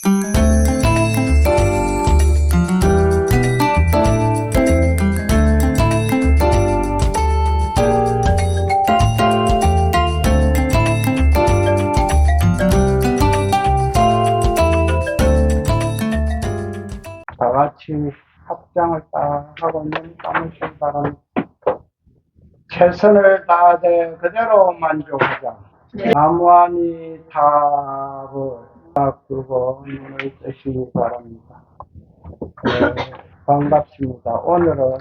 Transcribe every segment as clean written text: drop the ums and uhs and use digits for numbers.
다 같이 합장을 딱 하고 눈 감으시기 바랍니다. 최선을 다하되 그대로 만족하자. 나무아니 답을 딱 두고 눈을 뜨시기 바랍니다. 네, 반갑습니다. 오늘은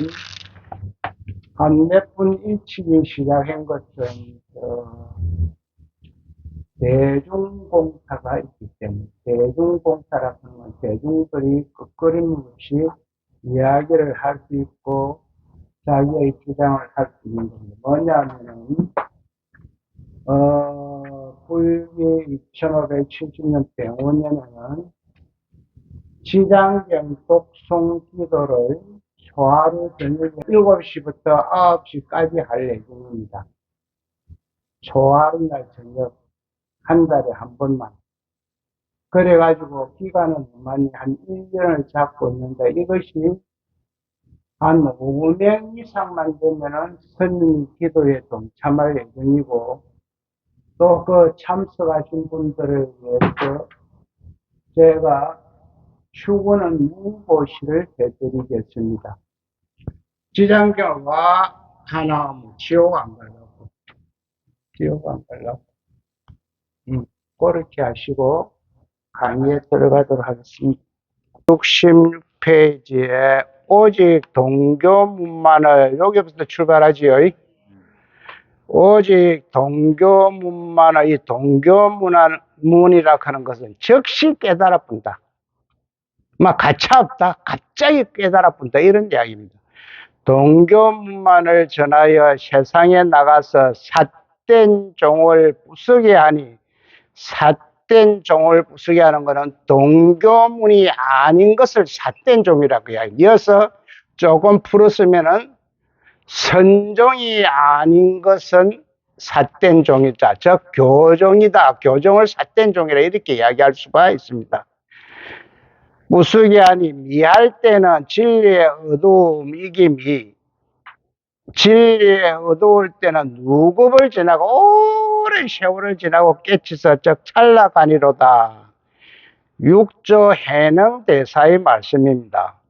한 몇 분 일찍이 시작한 것은 대중공사가 있기 때문에, 대중공사라는 건 대중들이 끝거림 없이 이야기를 할 수 있고 자기의 주장을 할 수 있는 겁니다. 뭐냐면은 불기 2570년 병원에는 지장경 독송 기도를 초하루 저녁 7시부터 9시까지 할 예정입니다. 초하루 날 저녁 한 달에 한 번만. 그래가지고 기간은 많이 한 1년을 잡고 있는데 이것이 한 5명 이상만 되면은 스님 기도에 동참할 예정이고 또 그 참석하신 분들을 위해서 제가 추구는 무보시를 해드리겠습니다. 지장경과 하나무 지옥 안 가려고. 지옥 안 가려고. 그렇게 하시고 강의에 들어가도록 하겠습니다. 66페이지에 오직 동교문만을 여기부터 출발하지요. 오직 동교문만을 이 동교문이라 하는 것은 즉시 깨달아 본다. 막 가차없다. 갑자기 깨달아 본다. 이런 이야기입니다. 동교문만을 전하여 세상에 나가서 삿된 종을 부수게 하니 삿된 종을 부수게 하는 것은 동교문이 아닌 것을 삿된 종이라고 이야기해요. 이어서 조금 풀었으면은 선종이 아닌 것은 삿된 종이다. 즉 교종이다. 교종을 삿된 종이라 이렇게 이야기할 수가 있습니다. 부수게 하니 미할 때는 진리의 어두움 이김이 진리의 어두울 때는 누급을 지나고 오랜 세월을 지나고 깨치서 즉 찰나가니로다. 육조 해능 대사의 말씀입니다.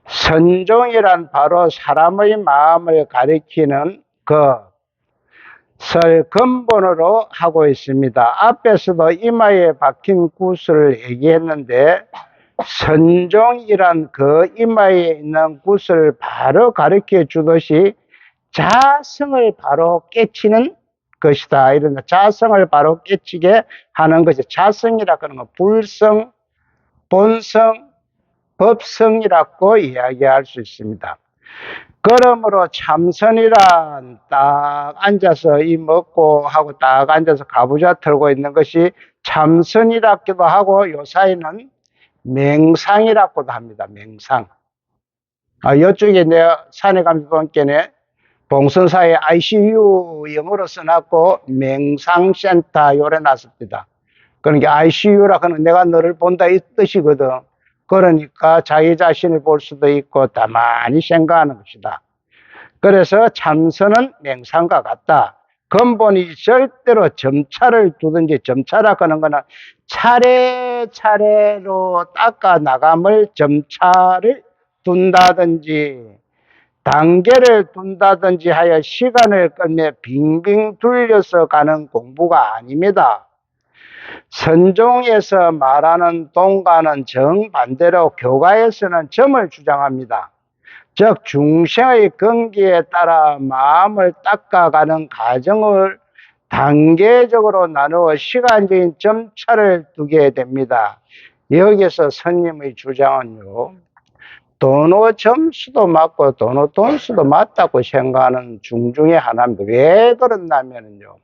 선종이란 바로 사람의 마음을 가리키는 것을 근본으로 하고 있습니다. 앞에서도 이마에 박힌 구슬을 얘기했는데 선종이란 그 이마에 있는 구슬을 바로 가르쳐 주듯이 자성을 바로 깨치는 것이다. 이런 자성을 바로 깨치게 하는 것이 자성이라고 하는 건 불성, 본성, 법성이라고 이야기할 수 있습니다. 그러므로 참선이란 딱 앉아서 이 먹고 하고 딱 앉아서 가부좌 털고 있는 것이 참선이라기도 하고 요사이는 맹상이라고도 합니다. 맹상. 이쪽에 내가 산에 가면서 보니까 봉선사에 ICU 영어로 써놨고 맹상센터 요래 놨습니다. 그러니까 ICU라고 하는 내가 너를 본다 이 뜻이거든. 그러니까 자기 자신을 볼 수도 있고 가만히 생각하는 것이다. 그래서 참선은 맹상과 같다. 근본이 절대로 점차를 두든지 점차라고 하는 것은 차례차례로 닦아 나감을 점차를 둔다든지 단계를 둔다든지 하여 시간을 끌며 빙빙 돌려서 가는 공부가 아닙니다. 선종에서 말하는 동가는 정반대로 교가에서는 점을 주장합니다. 즉 중생의根기에 따라 마음을 닦아가는 과정을 단계적으로 나누어 시간적인 점차를 두게 됩니다. 여기서 스님의 주장은요, 도노 점수도 맞고 도노 돈수도 맞다고 생각하는 중에 하나입니다. 왜 그렇냐면요,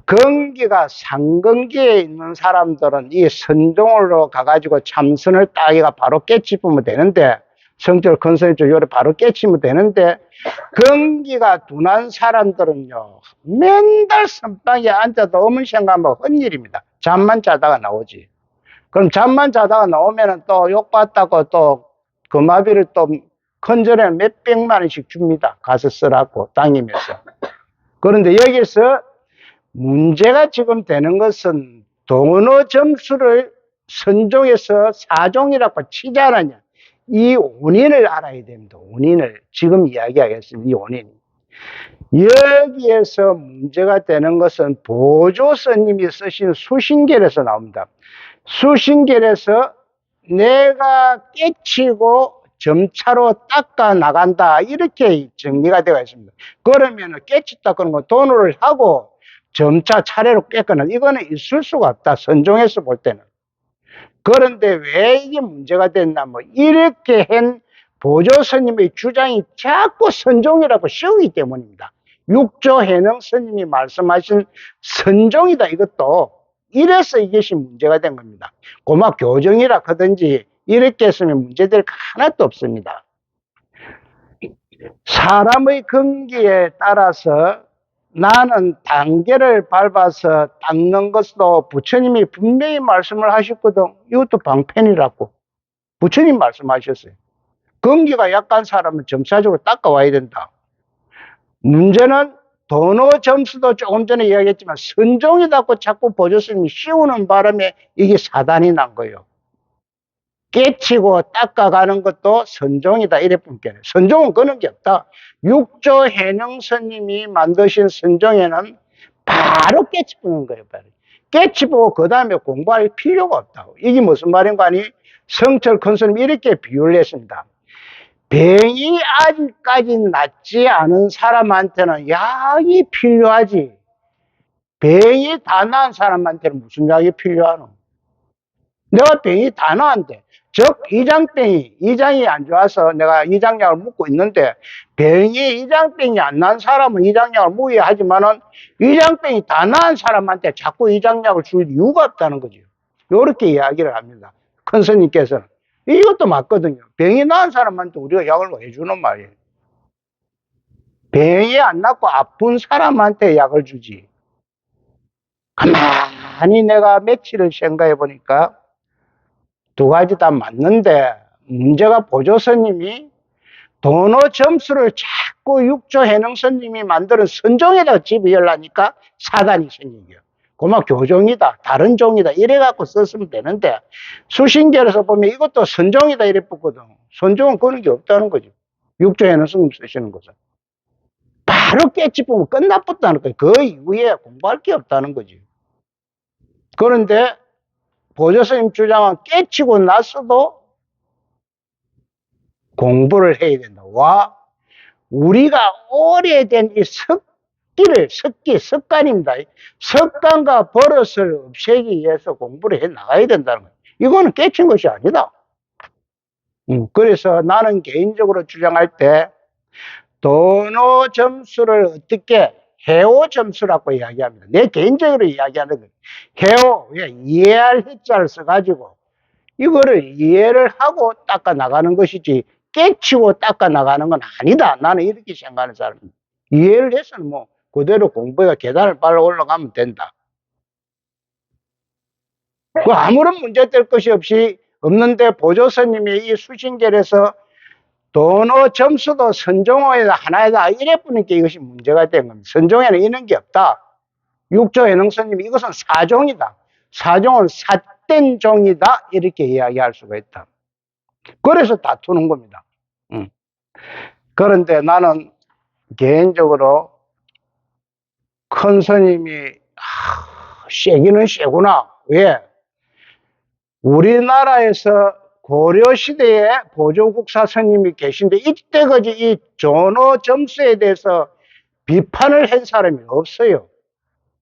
근기가 상근기에 있는 사람들은 이 선종으로 가가지고 참선을 따기가 바로 깨치면 되는데, 성질 큰 스님들 요래 바로 깨치면 되는데, 근기가 둔한 사람들은요, 맨날 선방에 앉아도 어문 생각하면 헛일입니다. 잠만 자다가 나오지. 그럼 잠만 자다가 나오면은 또 욕받다고 또 금화비를 또 큰절에 몇백만 원씩 줍니다. 가서 쓰라고 당기면서. 그런데 여기서 문제가 지금 되는 것은 도너 점수를 선종해서 사종이라고 치지 않았냐. 이 원인을 알아야 됩니다. 원인을. 지금 이야기하겠습니다. 이 원인. 여기에서 문제가 되는 것은 보조 스님이 쓰신 수신결에서 나옵니다. 수신결에서 내가 깨치고 점차로 닦아 나간다 이렇게 정리가 되어 있습니다. 그러면 깨쳤다 그런 거 돈을 하고 점차 차례로 깼거나 이거는 있을 수가 없다. 선종에서 볼 때는. 그런데 왜 이게 문제가 됐냐면 이렇게 한 보조 스님의 주장이 자꾸 선종이라고 씌우기 때문입니다. 육조 해능 스님이 말씀하신 선종이다 이것도 이래서 이것이 문제가 된 겁니다. 고막 교정이라 하든지 이렇게 했으면 문제될 거 하나도 없습니다. 사람의 근기에 따라서 나는 단계를 밟아서 닦는 것도 부처님이 분명히 말씀을 하셨거든. 이것도 방편이라고. 부처님 말씀하셨어요. 근기가 약한 사람은 점차적으로 닦아와야 된다. 문제는 도노 점수도 조금 전에 이야기했지만 선종이라고 자꾸 보조스님이 씌우는 바람에 이게 사단이 난 거예요. 깨치고 닦아가는 것도 선종이다 이래뿐게 선종은 그런 게 없다. 육조 해능 스님이 만드신 선종에는 바로 깨치보는 거예요. 바로. 깨치보고 그 다음에 공부할 필요가 없다고. 이게 무슨 말인가 하니 성철 큰 스님이 이렇게 비유를 했습니다. 병이 아직까지 낫지 않은 사람한테는 약이 필요하지. 병이 다 나은 사람한테는 무슨 약이 필요하노? 내가 병이 다 나은데, 즉 이장이 안 좋아서 내가 이장약을 먹고 있는데 병이 이장병이 안 난 사람은 이장약을 먹어야 하지만은 이장병이 다 나은 사람한테 자꾸 이장약을 줄 이유가 없다는 거죠. 이렇게 이야기를 합니다. 큰 스님께서는. 이것도 맞거든요. 병이 나은 사람한테 우리가 약을 왜 주는 말이에요. 병이 안 낫고 아픈 사람한테 약을 주지. 가만히 내가 며칠을 생각해 보니까 두 가지 다 맞는데 문제가 보조 스님이 도노 점수를 자꾸 육조 해능 스님이 만드는 선종에다가 집어열라니까 사단이 생기죠. 고막 교종이다, 다른 종이다 이래 갖고 썼으면 되는데 수신결에서 보면 이것도 선종이다 이래 뽑거든. 선종은 그런 게 없다는 거죠. 육조 해능 스님 쓰시는 것은 바로 깨치보면 끝나붙다는 거예요. 그 이후에 공부할 게 없다는 거지. 그런데 보조 스님 주장은 깨치고 나서도 공부를 해야 된다. 와, 우리가 오래된 이 습관입니다. 습관과 버릇을 없애기 위해서 공부를 해 나가야 된다는 거예요. 이거는 깨친 것이 아니다. 그래서 나는 개인적으로 주장할 때 도노 점수를 어떻게 해오 점수라고 이야기합니다. 내 개인적으로 이야기하는 거예요. 해오, 이해할 해자를 써가지고 이거를 이해를 하고 닦아 나가는 것이지 깨치고 닦아 나가는 건 아니다. 나는 이렇게 생각하는 사람입니다. 이해를 해서는 뭐 그대로 공부해가 계단을 빨리 올라가면 된다. 그 아무런 문제될 것이 없이 없는데 보조 스님이 이 수신결에서 도노 점수도 선종호에 하나에다 이래 뿌니까 이것이 문제가 된 겁니다. 선종에는 이런 게 없다. 육조 해능 스님이 이것은 사종이다. 사종은 삿된 종이다. 이렇게 이야기할 수가 있다. 그래서 다투는 겁니다. 그런데 나는 개인적으로 큰 스님이 세기는 세구나. 왜? 우리나라에서 고려시대에 보조국사 스님이 계신데 이때까지 이 전어 점수에 대해서 비판을 한 사람이 없어요.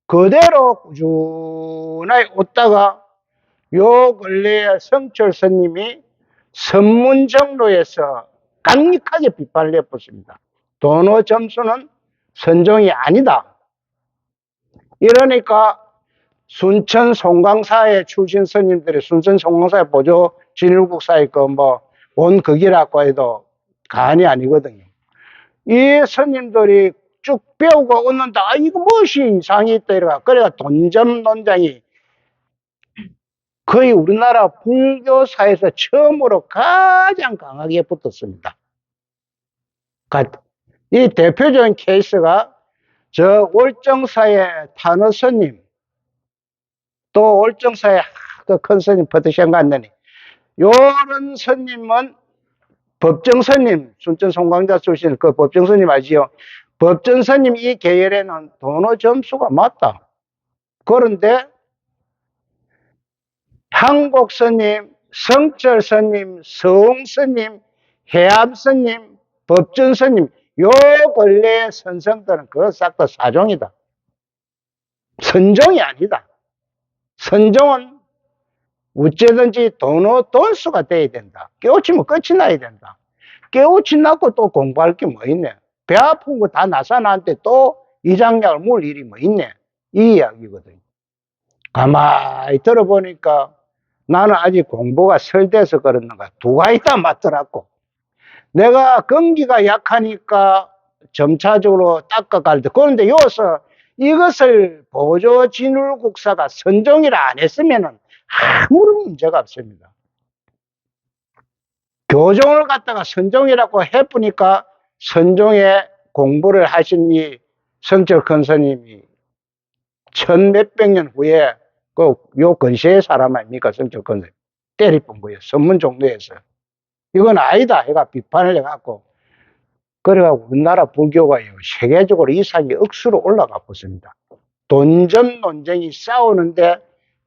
그대로 꾸준히 오다가 요 근래에 성철 스님이 선문정로에서 강력하게 비판을 해봤습니다. 도노 점수는 선종이 아니다. 이러니까 순천 송광사의 출신 스님들이 순천 송광사의 보조 진일국사의 온 거기라고 해도 간이 아니거든요. 이 스님들이 쭉 배우고 오는다. 이거 무엇이 이상이 있다 이래가. 그래가 돈점 논장이 거의 우리나라 불교사에서 처음으로 가장 강하게 붙었습니다. 이 대표적인 케이스가 저 월정사의 탄어 스님, 또 월정사의 그 큰 스님 퍼드션 갔느니, 요런 스님은 법정 스님, 순천 송광자 출신 그 법정 스님 아시죠? 법정 스님 이 계열에는 도노 점수가 맞다. 그런데 한국 스님, 성철 스님, 서웅 스님, 해암 스님, 법전 스님, 요 근래의 선생들은 그거 싹 다 사종이다. 선종이 아니다. 선종은 어째든지 돈수가 돼야 된다. 깨우치면 끝이 나야 된다. 깨우치 낳고 또 공부할 게 뭐 있네. 배 아픈 거 다 나사나한테 또 이장약을 물 일이 뭐 있네. 이 이야기거든. 가만히 들어보니까 나는 아직 공부가 설돼서 그러는가 두 가지다 맞더라고. 내가 건기가 약하니까 점차적으로 닦아갈 때, 그런데 여기서 이것을 보조진울국사가 선종이라 안 했으면 아무런 문제가 없습니다. 교종을 갖다가 선종이라고 해보니까 선종의 공부를 하신 이 성철 큰 스님이 천 몇백 년 후에 요 근시의 사람 아닙니까? 성철 큰 스님 때리본 거예요. 선문종로에서. 이건 아니다 해가 비판을 해갖고, 그래가지고 우리나라 불교가요 세계적으로 이상이 억수로 올라가 버습니다. 돈점 논쟁이 싸우는데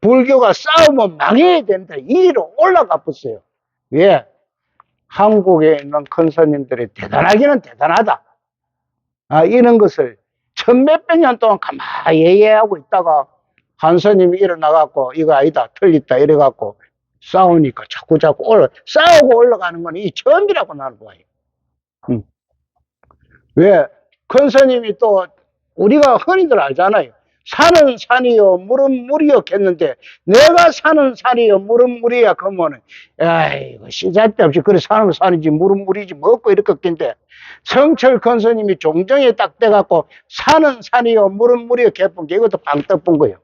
불교가 싸우면 망해야 된다 이리로 올라가 버어요. 왜? 한국에 있는 큰 스님들이 대단하기는 대단하다, 이런 것을 천몇백 년 동안 가만히 예예하고 있다가 한 스님이 일어나갖고 이거 아니다 틀렸다 이래갖고 싸우니까 자꾸 싸우고 올라가는 건 이 처음이라고 나는 봐요. 왜? 큰 스님이 또 우리가 흔히들 알잖아요. 산은 산이요 물은 물이요 했는데, 내가 사는 산이요 물은 물이야 그러면은 에이 시잘데없이 그래 산은 산이지 물은 물이지 먹고 이렇게 했는데, 성철 큰 스님이 종정에 딱 돼갖고 산은 산이요 물은 물이요 해본 게 이것도 빵 떠본 거예요.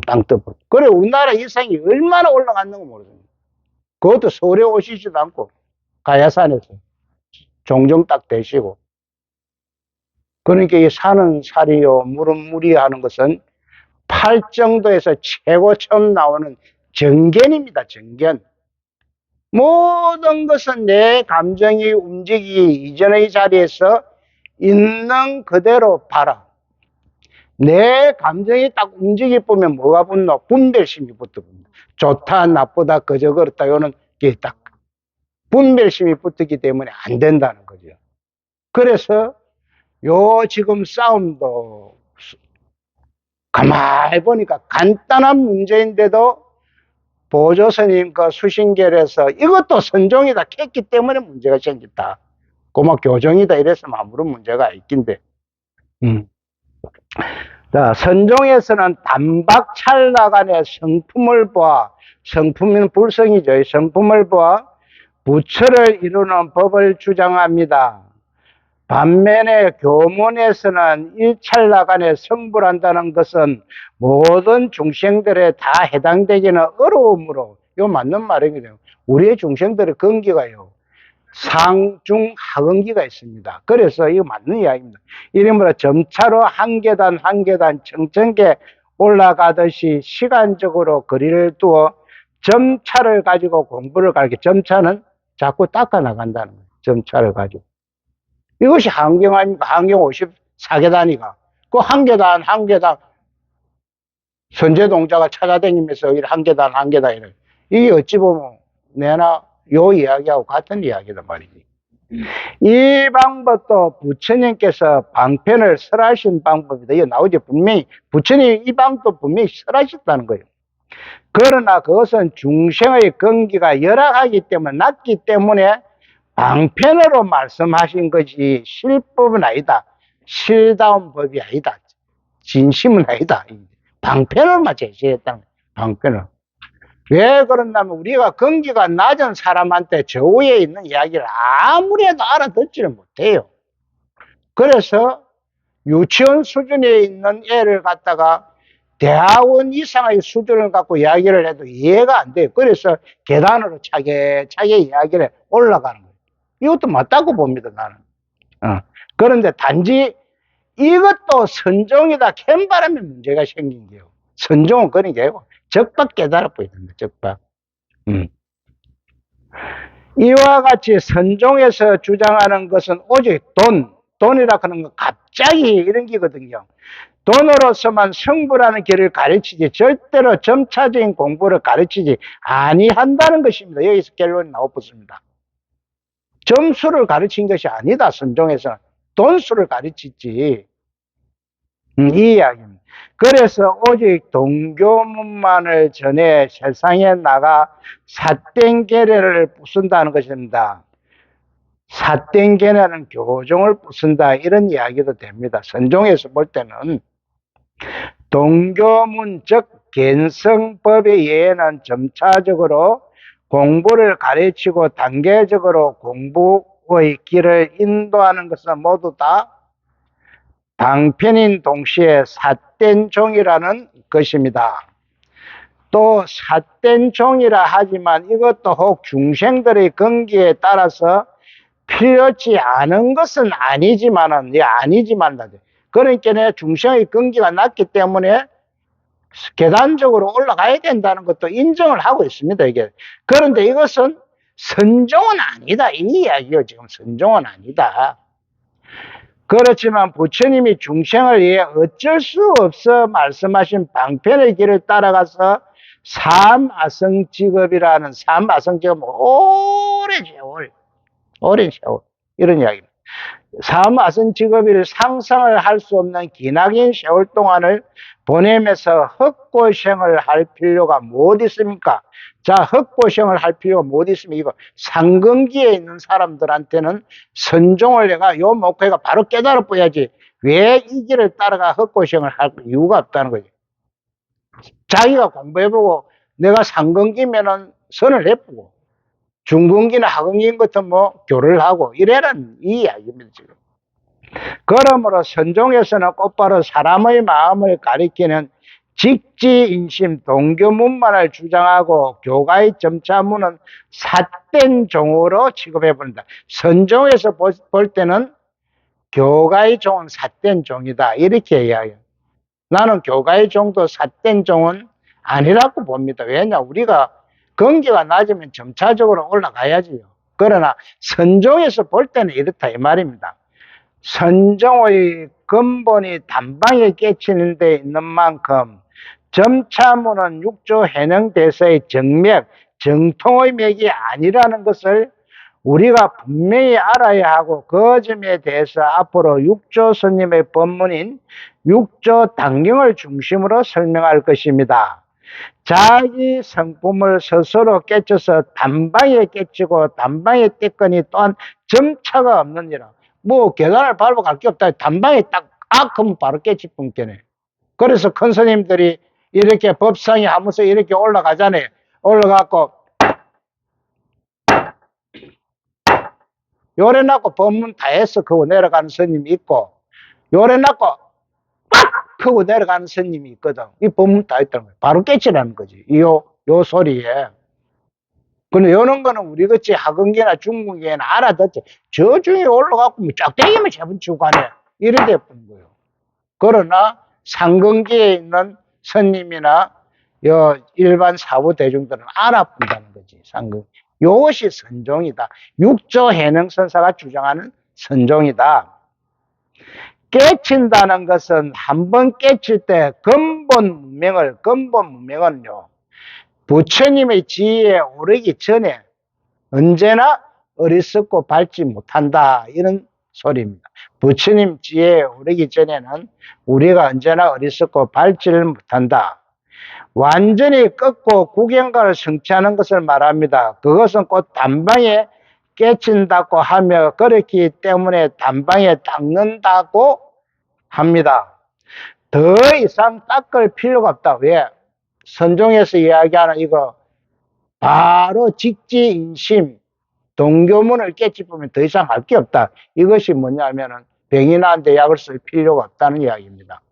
빵 떠본. 그래 우리나라 일상이 얼마나 올라갔는가 모르겠어요. 그것도 서울에 오시지도 않고 가야산에서 종정 딱 되시고. 그러니까 이 산은 살이요 물은 물이 하는 것은 팔정도에서 최고 처음 나오는 정견입니다. 정견. 모든 것은 내 감정이 움직이기 이전의 자리에서 있는 그대로 봐라. 내 감정이 딱 움직이 보면 뭐가 붙노? 분별심이 붙어붙는다. 좋다 나쁘다 그저 그렇다 요는 게 딱 분별심이 붙었기 때문에 안 된다는 거죠. 그래서 요 지금 싸움도 가만히 보니까 간단한 문제인데도 보조스님 그 수신결에서 이것도 선종이다 했기 때문에 문제가 생겼다. 고막 교정이다 이랬으면 아무런 문제가 있긴데. 자, 선종에서는 단박 찰나간의 성품을 보아, 성품은 불성이죠. 성품을 보아 부처를 이루는 법을 주장합니다. 반면에 교문에서는 일찰나간에 성불한다는 것은 모든 중생들에 다 해당되기는 어려우므로, 이거 맞는 말이거든요. 우리의 중생들의 근기가요 상중 하근기가 있습니다. 그래서 이거 맞는 이야기입니다. 이러므로 점차로 한 계단 한 계단 청천계 올라가듯이 시간적으로 거리를 두어 점차를 가지고 공부를 가르쳐. 점차는 자꾸 닦아 나간다는 거예요. 점차를 가지고. 이것이 한경 아닙니까? 한경 54계단이가. 그 한 계단, 한 계단, 선제동자가 찾아다니면서 한 계단, 한 계단, 이래. 이게 어찌 보면, 내나 요 이야기하고 같은 이야기란 말이지. 이 방법도 부처님께서 방편을 설하신 방법이다. 이거 나오지. 분명히, 부처님 이 방법도 분명히 설하셨다는 거예요. 그러나 그것은 중생의根기가 열악하기 때문에, 낮기 때문에 방편으로 말씀하신 것이 실법은 아니다. 실다운 법이 아니다. 진심은 아니다. 방편을만 제시했다는 거예요. 방편을. 왜 그런다면 우리가根기가 낮은 사람한테 저 위에 있는 이야기를 아무리 해도 알아듣지를 못해요. 그래서 유치원 수준에 있는 애를 갖다가 대학원 이상의 수준을 갖고 이야기를 해도 이해가 안 돼요. 그래서 계단으로 차게 이야기를 올라가는 거예요. 이것도 맞다고 봅니다, 나는. 그런데 단지 이것도 선종이다 캔바람에 문제가 생긴 게요. 선종은 그런 게 아니고 적박 깨달아 보이는데, 적박. 이와 같이 선종에서 주장하는 것은 오직 돈이라 하는 건 갑자기 이런 게거든요. 돈으로서만 성불하는 길을 가르치지 절대로 점차적인 공부를 가르치지 아니한다는 것입니다. 여기서 결론이 나와붙습니다. 점수를 가르친 것이 아니다. 선종에서는 돈수를 가르치지. 이 이야기입니다. 그래서 오직 동교문만을 전해 세상에 나가 삿된 계례를 부순다는 것입니다. 삿된 계례는 교종을 부순다 이런 이야기도 됩니다. 선종에서 볼 때는 동교문 즉 견성법에 의해는 점차적으로 공부를 가르치고 단계적으로 공부의 길을 인도하는 것은 모두 다 방편인 동시에 삿된 종이라는 것입니다. 또 삿된 종이라 하지만 이것도 혹 중생들의 건기에 따라서 필요치 않은 것은 아니지만은, 그러니까 중생의 건기가 낮기 때문에 계단적으로 올라가야 된다는 것도 인정을 하고 있습니다, 이게. 그런데 이것은 선종은 아니다. 이 이야기요, 지금 선종은 아니다. 그렇지만 부처님이 중생을 위해 어쩔 수 없어 말씀하신 방편의 길을 따라가서 삼아성직업이라는 삼아성직업 오랜 세월 이런 이야기입니다. 삼아성직업을 상상을 할 수 없는 기나긴 세월 동안을 보내면서 헛고생을 할 필요가 못 있습니까? 자, 헛고생을 할 필요가 못 있으면 이거 상근기에 있는 사람들한테는 선종을 내가 요 목회가 바로 깨달아 보야지 왜 이 길을 따라가 헛고생을 할 이유가 없다는 거지. 자기가 공부해보고 내가 상근기면은 선을 해보고 중근기나 하근기인 것도 뭐 교를 하고 이래란 이 이야기입니다, 지금. 그러므로 선종에서는 곧바로 사람의 마음을 가리키는 직지인심 동교문만을 주장하고 교가의 점차문은 삿된 종으로 취급해버린다. 선종에서 볼 때는 교가의 종은 삿된 종이다 이렇게 이야기해요. 나는 교가의 종도 삿된 종은 아니라고 봅니다. 왜냐, 우리가 건기가 낮으면 점차적으로 올라가야지요. 그러나 선종에서 볼 때는 이렇다 이 말입니다. 선종의 근본이 단방에 깨치는 데 있는 만큼 점차문은 육조 해능대서의 정맥, 정통의 맥이 아니라는 것을 우리가 분명히 알아야 하고 그 점에 대해서 앞으로 육조 스님의 법문인 육조 당경을 중심으로 설명할 것입니다. 자기 성품을 스스로 깨쳐서 단방에 깨치고 단방에 떼거니 또한 점차가 없느니라. 뭐 계단을 밟아 갈 게 없다. 단방에 딱 하면 바로 깨치 뿐게네. 그래서 큰 스님들이 이렇게 법상에 하면서 이렇게 올라가잖아요. 올라가고 요래 놨고 법문 다 했어. 그거 내려가는 스님이 있고 요래 놨고 빡! 하고 내려가는 스님이 있거든. 이 법문 다 했다는 거야. 바로 깨치라는 거지. 요 소리에. 근데 이런 거는 우리 같이 학원계나 중국계는 알아듣지. 저 중에 올라가고 뭐 짝대기만 재분치고 가네. 이래 돼버린 거예요. 그러나 상근기에 있는 스님이나 일반 사부 대중들은 알아본다는 거지. 상근. 이것이 선종이다. 육조 해능선사가 주장하는 선종이다. 깨친다는 것은 한번 깨칠 때 근본 문명은요, 부처님의 지혜에 오르기 전에 언제나 어리석고 밟지 못한다. 이런 소리입니다. 부처님 지혜에 오르기 전에는 우리가 언제나 어리석고 밟지를 못한다. 완전히 꺾고 구경가를 성취하는 것을 말합니다. 그것은 곧 단방에 깨친다고 하며 그렇기 때문에 단방에 닦는다고 합니다. 더 이상 닦을 필요가 없다. 왜? 선종에서 이야기하는 이거 바로 직지인심 동교문을 깨치보면 더 이상 할 게 없다. 이것이 뭐냐면은 병이 나는데 약을 쓸 필요가 없다는 이야기입니다.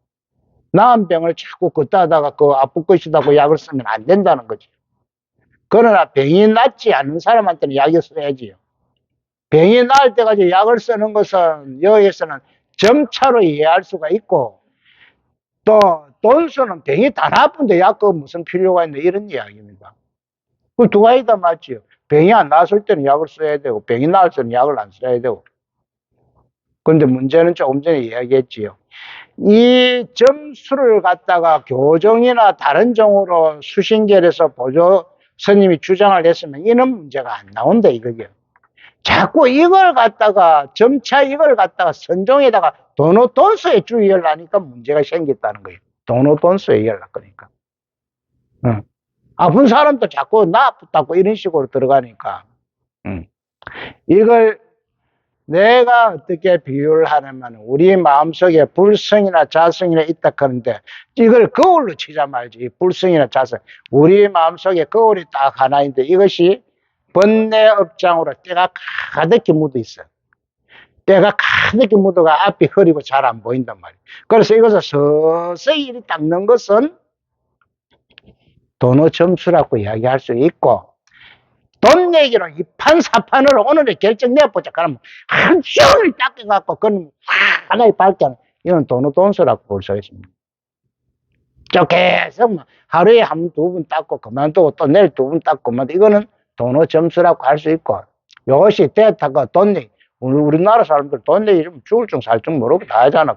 나은 병을 자꾸 걷다 하다가 그 아플 것이다고 약을 쓰면 안 된다는 거지. 그러나 병이 낫지 않은 사람한테는 약을 써야지요. 병이 나을 때까지 약을 쓰는 것은 여기에서는 점차로 이해할 수가 있고, 또 돈수는 병이 다 나쁜데 약 그 무슨 필요가 있나 이런 이야기입니다. 그 두 가지 다 맞지요. 병이 안 나았을 때는 약을 써야 되고 병이 나을 때는 약을 안 써야 되고. 근데 문제는 조금 전에 이야기했지요. 이 점수를 갖다가 교정이나 다른 종으로 수신결에서 보조 스님이 주장을 했으면 이런 문제가 안 나온다 이거죠. 자꾸 이걸 갖다가 점차 이걸 갖다가 선종에다가 돈수에 주의를 하니까 문제가 생겼다는 거예요. 돈수에 연락하니까. 응. 아픈 사람도 자꾸 나 아프다고 이런 식으로 들어가니까. 응. 이걸 내가 어떻게 비유를 하냐면 우리 마음속에 불성이나 자성이나 있다 하는데 이걸 거울로 치자 말지. 불성이나 자성. 우리 마음속에 거울이 딱 하나 있는데 이것이 번뇌 업장으로 때가 가득히 묻어 있어요. 때가 가득히 묻어가 앞이 흐리고 잘 안 보인단 말이에요. 그래서 이것을 서서히 이리 닦는 것은 도노 점수라고 이야기할 수 있고, 돈 내기로 이판사판으로 오늘의 결정 내보자. 그러면 한 종일 닦여갖고, 그건 하나의 밝게 이건 도노 돈수라고 볼 수 있습니다. 계속 하루에 한 두 번 닦고 그만두고 또 내일 두 번 닦고 그만두고 이거는 도노 점수라고 할 수 있고, 이것이 대타가 돈 내기. 우리나라 사람들 돈 내기 좀 죽을 줄 살 줄 모르고 다 하잖아.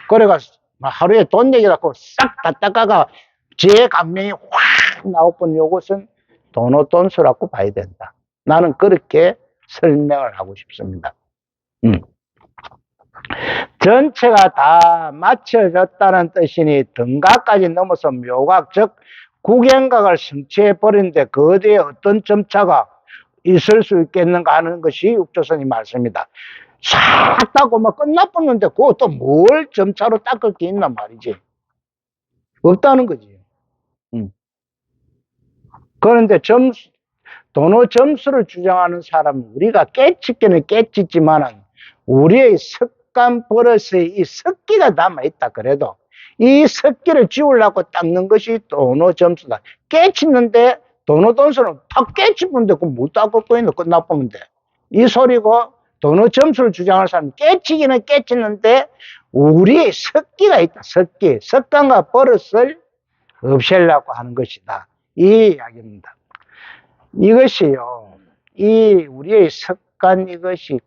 그래가 하루에 돈 내기 갖고 싹 다 닦아가 제 감명이 확 나오던 요것은 도노 돈수라고 봐야 된다. 나는 그렇게 설명을 하고 싶습니다. 전체가 다 맞춰졌다는 뜻이니 등각까지 넘어서 묘각, 즉 구경각을 성취해버리는데 그 뒤에 어떤 점차가 있을 수 있겠는가 하는 것이 육조선이 말씀입니다. 싹 닦고 막 끝나버렸는데 그것도 뭘 점차로 닦을 게 있나 말이지. 없다는 거지. 그런데 도노 점수를 주장하는 사람은 우리가 깨치기는 깨치지만은 우리의 습관 버릇에 이 습기가 남아있다 그래도 이 습기를 지우려고 닦는 것이 도노 점수다. 깨치는데 도노 점수는 탁 깨치는데 그걸 못 닦을 거 있나 끝나보면 돼. 이 소리고 도노 점수를 주장하는 사람은 깨치기는 깨치는데 우리의 습기가 있다. 습기, 습관과 버릇을 없애려고 하는 것이다. 이 이야기입니다. 이것이요, 우리의 습관 이것이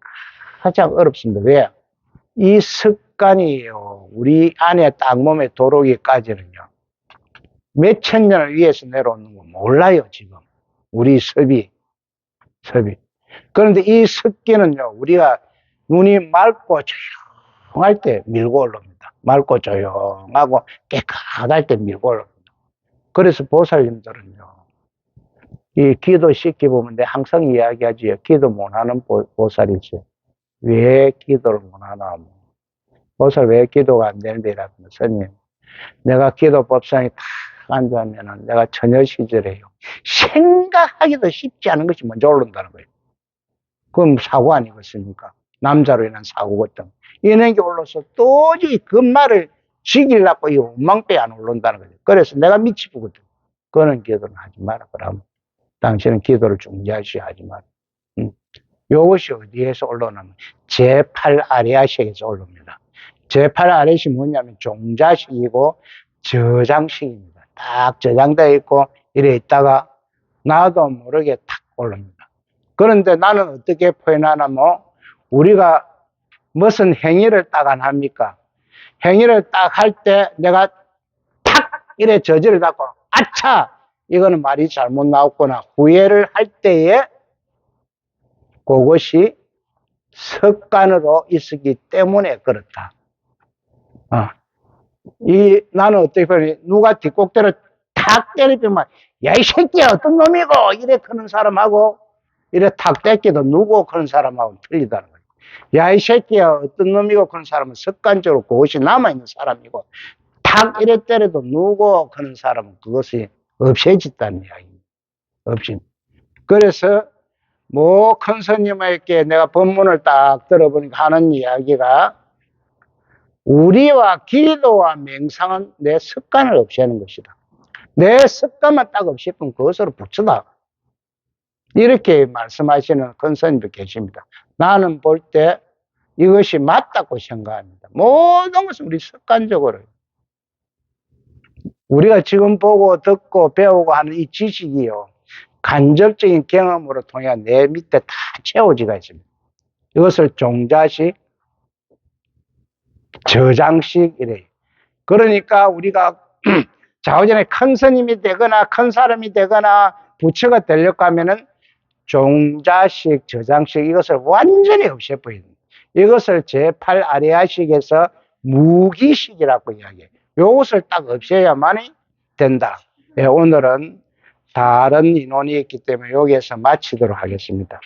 가장 어렵습니다. 왜? 이 습관이요, 우리 안에 딱 몸에 들어오기까지는요, 몇천 년을 위해서 내려오는 거 몰라요, 지금. 우리 섭이. 그런데 이 습기는요, 우리가 눈이 맑고 조용할 때 밀고 올라옵니다. 맑고 조용하고 깨끗할 때 밀고 올라옵니다. 그래서 보살님들은요, 이 기도 쉽게 보면 내가 항상 이야기하지요. 기도 못하는 보살이지. 왜 기도를 못하나? 보살 왜 기도가 안 되는데? 이라면, 스님, 내가 기도 법상에 탁 앉으면은 내가 처녀 시절에요. 생각하기도 쉽지 않은 것이 먼저 오른다는 거예요. 그건 사고 아니겠습니까? 남자로 인한 사고거든. 이런 게 올라서 도저히 그 말을 지키려고 이 원망배 안 올른다는 거예요. 그래서 내가 미치거든. 그런 기도는 하지 마라. 그러면. 당신은 기도를 중지하시 하지 마라. 이것이 어디에서 올라오냐면 제8 아리아식에서 올라옵니다. 제8 아리아식이 뭐냐면 종자식이고 저장식입니다. 딱 저장되어 있고 이래 있다가 나도 모르게 탁 올라옵니다. 그런데 나는 어떻게 표현하냐면 우리가 무슨 행위를 딱 안 합니까? 행위를 딱 할 때 내가 탁 이래 저지를 갖고 아차! 이거는 말이 잘못 나왔거나 후회를 할 때에 그것이 습관으로 있었기 때문에 그렇다. 나는 어떻게 보면 누가 뒷꼭대를 탁 때리면 야, 이 새끼야, 어떤 놈이고! 이래 크는 사람하고 이래 탁 떼기도 누구 그런 사람하고 틀리다는 거예요. 야, 이 새끼야, 어떤 놈이고 그런 사람은 습관적으로 그것이 남아있는 사람이고 탁 이래 때려도 누구 그런 사람은 그것이 없어졌다는 이야기입니다. 그래서 큰 스님에게 내가 법문을 딱 들어보니까 하는 이야기가 우리와 기도와 맹상은 내 습관을 없애는 것이다. 내 습관만 딱 없애면 그것으로 붙여다. 이렇게 말씀하시는 큰 스님도 계십니다. 나는 볼 때 이것이 맞다고 생각합니다. 모든 것은 우리 습관적으로. 우리가 지금 보고 듣고 배우고 하는 이 지식이요. 간접적인 경험으로 통해 내 밑에 다 채워지가 있습니다. 이것을 종자식, 저장식 이래요. 그러니까 우리가 자우전에 큰 스님이 되거나 큰 사람이 되거나 부처가 되려고 하면은 종자식, 저장식 이것을 완전히 없애버립니다. 이것을 제8 아리아식에서 무기식이라고 이야기해요. 이것을 딱 없애야만이 된다. 네, 오늘은 다른 인원이 있기 때문에 여기에서 마치도록 하겠습니다.